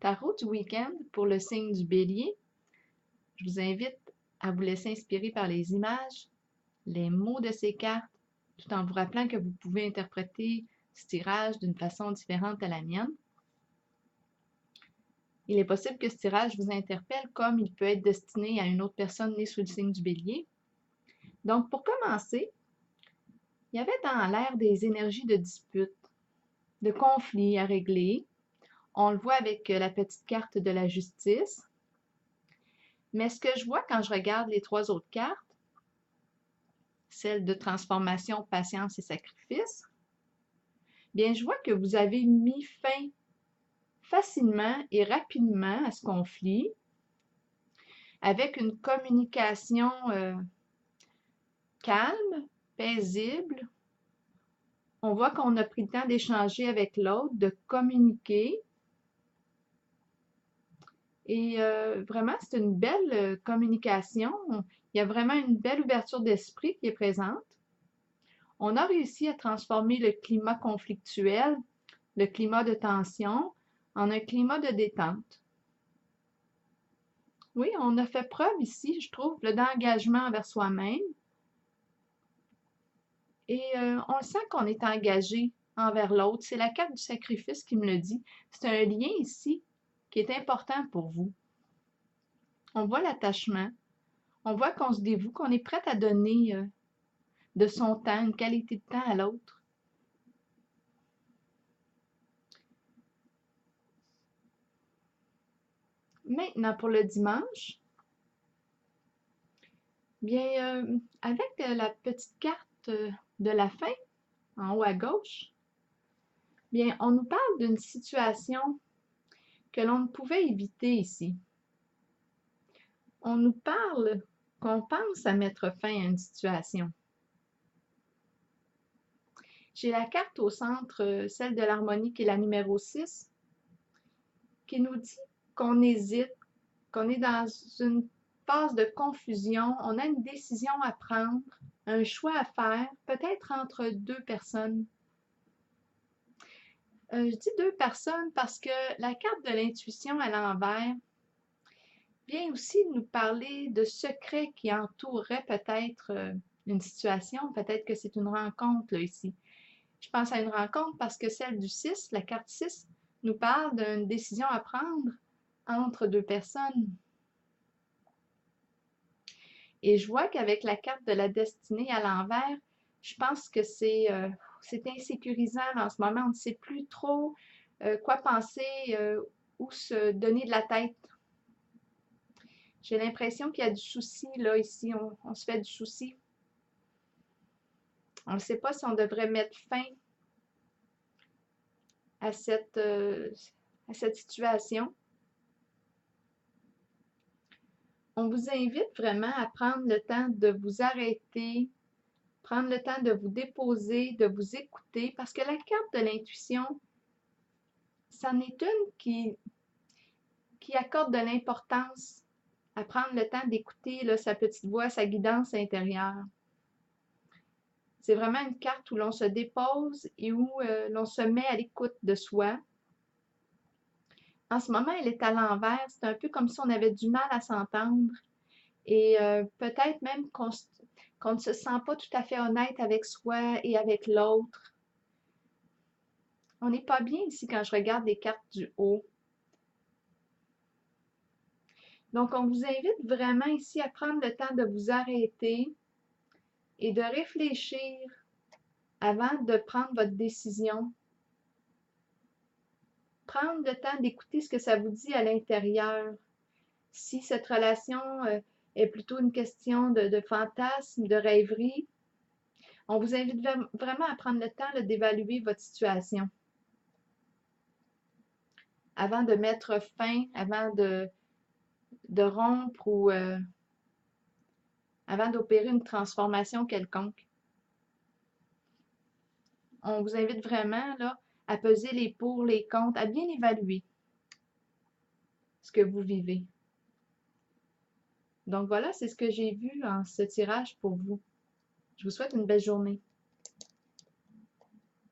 Tarot du week-end pour le signe du Bélier. Je vous invite à vous laisser inspirer par les images, les mots de ces cartes, tout en vous rappelant que vous pouvez interpréter ce tirage d'une façon différente à la mienne. Il est possible que ce tirage vous interpelle comme il peut être destiné à une autre personne née sous le signe du Bélier. Donc, pour commencer, il y avait dans l'air des énergies de dispute, de conflits à régler. On le voit avec la petite carte de la justice. Mais ce que je vois quand je regarde les trois autres cartes, celle de transformation, patience et sacrifice, bien, je vois que vous avez mis fin facilement et rapidement à ce conflit avec une communication calme, paisible. On voit qu'on a pris le temps d'échanger avec l'autre, de communiquer. Et vraiment, c'est une belle communication. Il y a vraiment une belle ouverture d'esprit qui est présente. On a réussi à transformer le climat conflictuel, le climat de tension, en un climat de détente. Oui, on a fait preuve ici, je trouve, d'engagement envers soi-même. Et on sent qu'on est engagé envers l'autre. C'est la carte du sacrifice qui me le dit. C'est un lien ici qui est important pour vous. On voit l'attachement. On voit qu'on se dévoue, qu'on est prête à donner de son temps, une qualité de temps à l'autre. Maintenant, pour le dimanche, bien, avec la petite carte de la fin, en haut à gauche, bien, on nous parle d'une situation que l'on ne pouvait éviter ici. On nous parle qu'on pense à mettre fin à une situation. J'ai la carte au centre, celle de l'harmonie qui est la numéro 6, qui nous dit qu'on hésite, qu'on est dans une phase de confusion, on a une décision à prendre, un choix à faire, peut-être entre deux personnes. Je dis deux personnes parce que la carte de l'intuition à l'envers vient aussi nous parler de secrets qui entoureraient peut-être une situation, peut-être que c'est une rencontre là, ici. Je pense à une rencontre parce que celle du 6, la carte 6, nous parle d'une décision à prendre entre deux personnes. Et je vois qu'avec la carte de la destinée à l'envers, je pense que c'est insécurisant en ce moment. On ne sait plus trop quoi penser, où se donner de la tête. J'ai l'impression qu'il y a du souci là, ici. On se fait du souci. On ne sait pas si on devrait mettre fin à cette situation. On vous invite vraiment à prendre le temps de vous arrêter, prendre le temps de vous déposer, de vous écouter, parce que la carte de l'intuition, c'en est une qui accorde de l'importance à prendre le temps d'écouter sa petite voix, sa guidance intérieure. C'est vraiment une carte où l'on se dépose et où l'on se met à l'écoute de soi. En ce moment, elle est à l'envers. C'est un peu comme si on avait du mal à s'entendre. Et peut-être même qu'on ne se sent pas tout à fait honnête avec soi et avec l'autre. On n'est pas bien ici quand je regarde les cartes du haut. Donc, on vous invite vraiment ici à prendre le temps de vous arrêter et de réfléchir avant de prendre votre décision. Prendre le temps d'écouter ce que ça vous dit à l'intérieur. Si cette relation est plutôt une question de fantasme, de rêverie, on vous invite vraiment à prendre le temps d'évaluer votre situation avant de mettre fin, avant de rompre ou avant d'opérer une transformation quelconque. On vous invite vraiment là, à peser les pour, les contre, à bien évaluer ce que vous vivez. Donc voilà, c'est ce que j'ai vu en ce tirage pour vous. Je vous souhaite une belle journée.